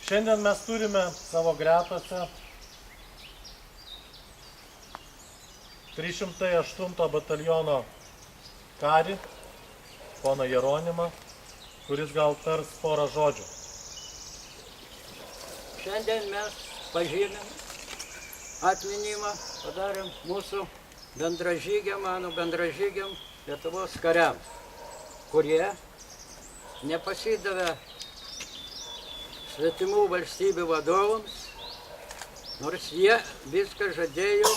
Šiandien mes turime savo gretose 308 bataliono karį, poną Jeronimą, kuris gal tars porą žodžių. Šiandien mes pažymėm atminimą, padarėm mūsų bendražygiam, mano bendražygiam Lietuvos kariams, kurie nepasidavė svetimų valstybių vadovams, nors jie viską žadėjo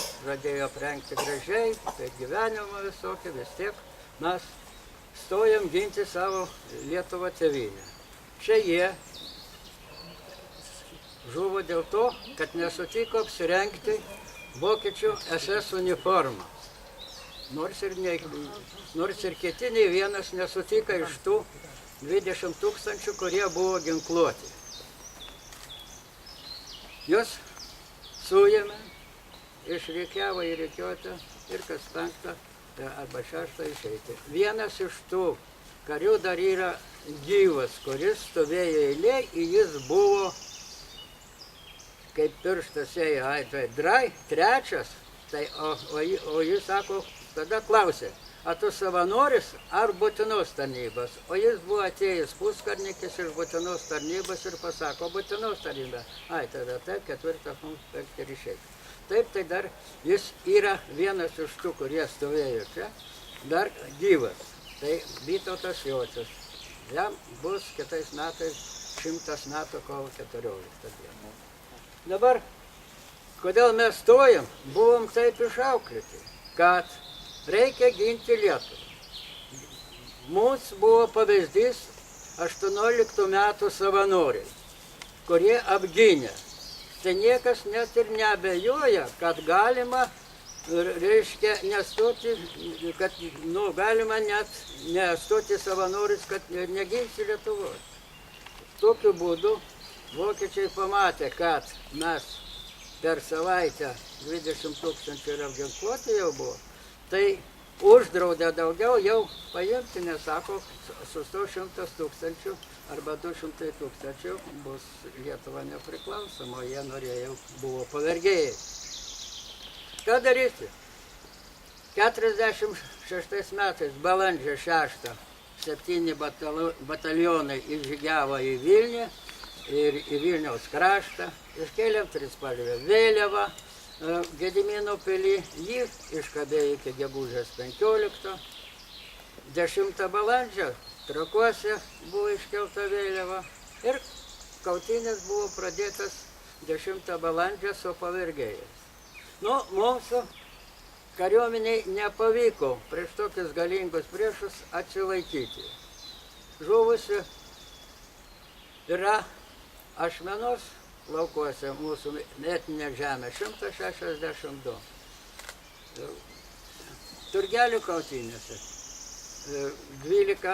aprengti gražiai, tai gyvenimą visokį, vis tiek mes stojam ginti savo Lietuvą tėvynę. Čia jie žuvo dėl to, kad nesutiko apsirengti vokiečių SS uniformą. Nors ir kiti nei vienas nesutika iš tų 20 000, kurie buvo ginkluoti. Juos suėmė, išrikiavo į rikiuotę ir kas 5 arba 6 išeiti. Vienas iš tų karių dar yra gyvas, kuris stovėjo eilė, jis buvo, kaip pirštas ėjo, tai trečias, tai, o jis sako, tada klausė, ar tu savanoris ar būtinos tarnybos? O jis buvo atėjęs puskarnikis iš būtinos tarnybos ir pasako, būtinos tarnybą. Tada taip, 4 mums ir išeiti. Taip, tai dar jis yra vienas iš tų, kurie stovėjo čia, dar gyvas. Tai Vytautas Jocius. Jam bus kitais metais 100 metų kovo 14 dieną. Dabar, kodėl mes stojam, buvom taip išauklėti, kad reikia ginti Lietuvą. Mums buvo pavyzdys 18 metų savanoriai, kurie apgynė. Tai niekas net ir neabejoja, kad galima, reiškia, nestoti, kad, galima net nestoti savanoris, kad neginsi Lietuvos. Tokiu būdu vokiečiai pamatė, kad mes per savaitę 20 000 ir apginkluoti jau buvo, tai uždraudė daugiau jau paimti, nesako, susto 100 000 arba 200 000 bus Lietuva nepriklausoma, jie norėjo, buvo pavergėjai. Ką daryti? 46 metais, balandžio 6, 7 batalionai įžygiavo į Vilnių ir į Vilniaus kraštą, iškėlėm trispalvę vėliavą Gedimino pily, jį iškabėjo iki gegužės 15, 10 balandžio Trakuose buvo iškelta vėliava ir kautynės buvo pradėtas 10 balandžio su pavergėjais. Mūsų kariuomeniai nepavyko prieš tokius galingus priešus atsilaikyti. Žuvusi yra Ašmenos laukuose mūsų metinė žemė 162. Turgelių kautynėse 12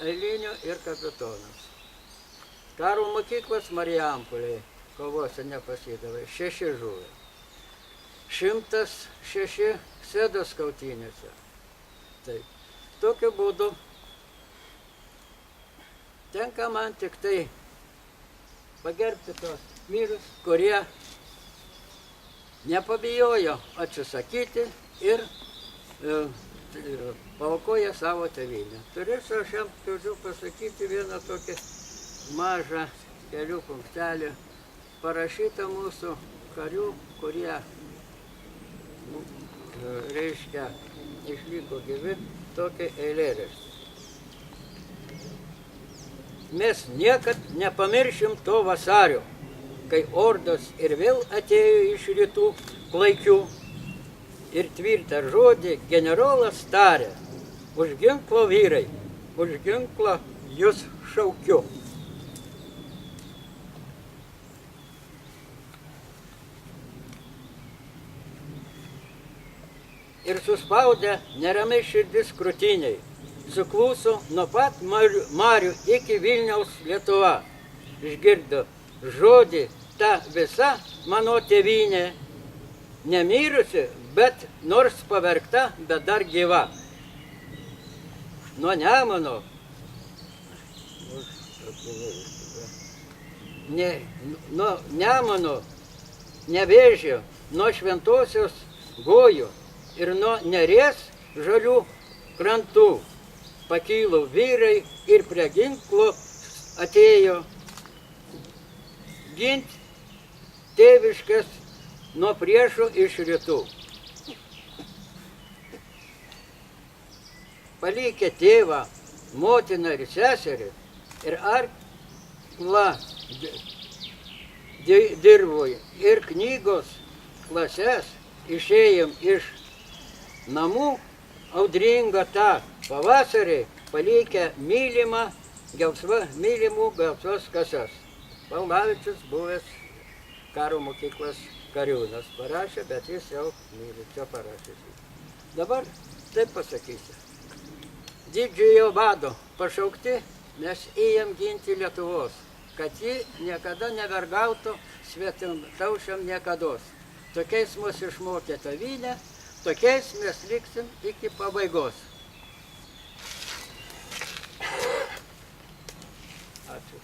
eilinių ir kapitonas. Karo mokyklos Marijampolėje kovose nepasidavė, 6 žuvę. 106 Sėdos kautynėse. Taip. Tokiu būdu tenka man tik tai pagerbti tos vyrus, kurie nepabijojo atsisakyti ir paaukoja savo tėvynę. Turėsiu aš jam turiu pasakyti vieną tokį mažą kelių punktelį, parašytą mūsų karių, kurie, reiškia, išliko gyvi, tokį eilėraštį. Mes niekad nepamiršim to vasario, kai ordos ir vėl atėjo iš rytų klaikių ir tvirtą žodį generolas tarė, už ginklo vyrai, už ginklą jūs šaukiu. Ir suspaudę neramiai širdis krūtiniai, sukluso nuo pat Marių iki Vilniaus Lietuva. Išgirdo žodį ta visa mano tėvynė, nemirusi, bet nors pavergta, bet dar gyva. Nuo Nemuno nuo Nemuno, Nevėžio, nuo Šventosios Gojų ir nuo Neries žalių krantų pakilo vyrai ir prie ginklo atėjo ginti tėviškas nuo priešų iš rytų. Palikę tėvą, motiną ir seserį ir arklą dirvoj ir knygos klases išėjom iš namų audringą tą pavasarį, palikę mylimų gelsvas kasas. Paulavičius buvęs karo mokyklos kariūnas parašė, bet jis jau myli, čia parašė. Dabar taip pasakysiu. Didžiojo vado pašaukti mes ėjom ginti Lietuvos, kad ji niekada nevergautų svetimtaučiam niekados. Tokiais mus išmokė tėvynė, tokiais mes liksim iki pabaigos. Ačiū.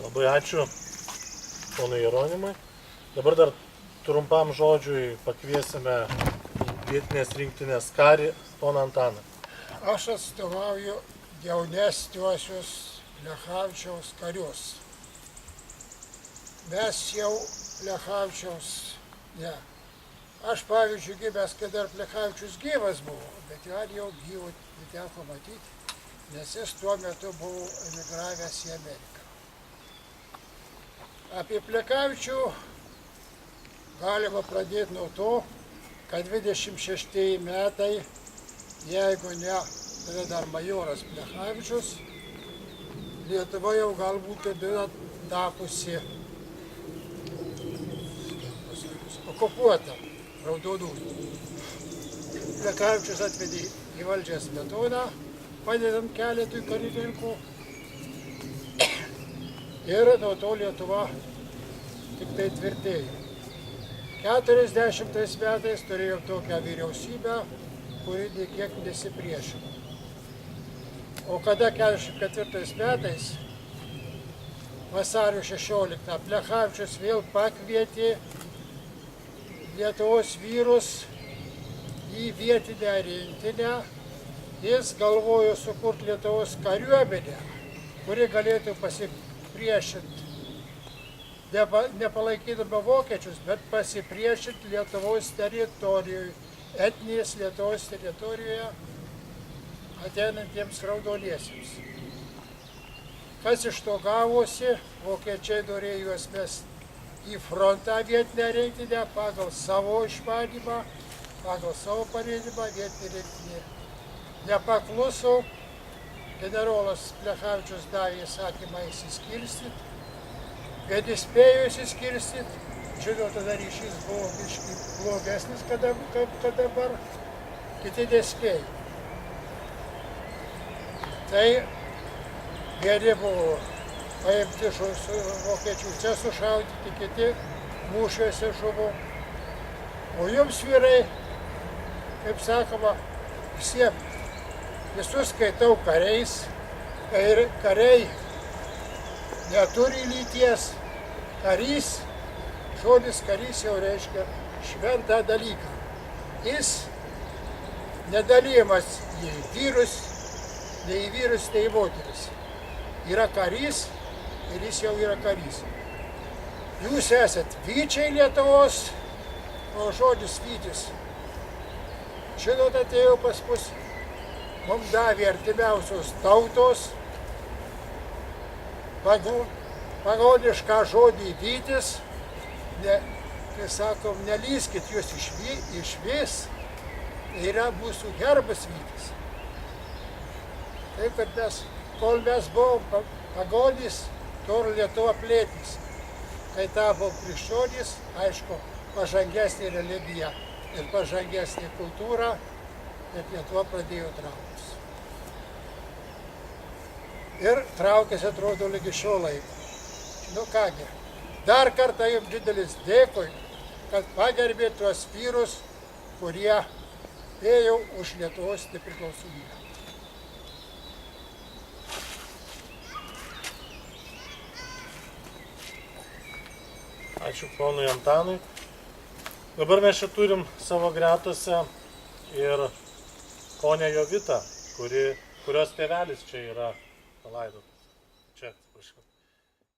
Labai ačiū ponui Jeronimui. Dabar dar trumpam žodžiui pakviesime vietinės rinktinės karį poną Antaną. Aš atstovauju jaunesniuosius Plechavičiaus karius. Mes jau Plechavičiaus, ne. Aš pavyzdžiui gimęs, kai dar Plechavičius gyvas buvo, bet jau gyvų neteko matyti, nes jis tuo metu buvo emigravęs į Ameriką. Apie Plechavičių galima pradėti nuo to, kad 26 metai, jeigu ne, tada dar majoras Plechavičius, Lietuva jau galbūt tada tapusi okupuota raudonųjų. Plechavičius atvedė į valdžią Smetoną, padedant keletui karininkų. Ir nuo to Lietuva tik tai tvirtėjo. 40 metais turėjom tokią vyriausybę, kuri niekiek nesipriešino. O kada 44 metais, vasario 16, Plechavičius vėl pakvietė Lietuvos vyrus į vietinę rinktinę, jis galvojo sukurti Lietuvos kariuomenę, kuri galėtų pasipriešinti, nepalaikydama vokiečius, bet pasipriešinti Lietuvos teritorijoje, etninės Lietuvos teritorijoje ateinantiems raudoniesiems. Kas iš to gavosi, vokiečiai norėjo juos mesti į frontą vietinę rinktinę pagal savo išmanymą, pagal savo parėdimą vietinė rinktinė. Nepakluso, generolas Plechavičius davė įsakymą įsiskirstyti, kad įspėjo įsiskirstyti. Žinau, tada ryšys buvo biškai blogesnis, kad dabar kiti nespėjo. Tai vieni buvo paimti vokiečių čia sušaudyti, kiti mūšiuose žuvo. O jums vyrai, kaip sakoma, visus skaitau kariais, ir kariai neturi lyties. Karys, žodis karys jau reiškia šventą dalyką. Jis nedalyjamas į vyrus, nei į vyrus, nei į moteris. Yra karys ir jis jau yra karys. Jūs esat vyčiai Lietuvos, o žodis vytis. Žinot, atėjo pas mus, mums davė artimiausios tautos, pagonišką žodį vytis, kai sakom, nelyskit jūs išvis, yra mūsų herbas vytis. Taip, kad mes, kol mes buvom pagonys, tol Lietuva plėtys. Kai tapo krikščionys, aišku, pažangesnė religija ir pažangesnė kultūra, bet Lietuva pradėjo trauktis. Ir traukėsi, atrodo, lygi šio laiko. Nu kągi, dar kartą jums didelis dėkui, kad pagerbė tuos vyrus, kurie ėjo už Lietuvos nepriklausomybę. Ačiū ponui Antanui. Dabar mes čia turim savo gretose ir ponę Jovitą, kurios tėvelis čia yra palaidotas. Čia, atsiprašau.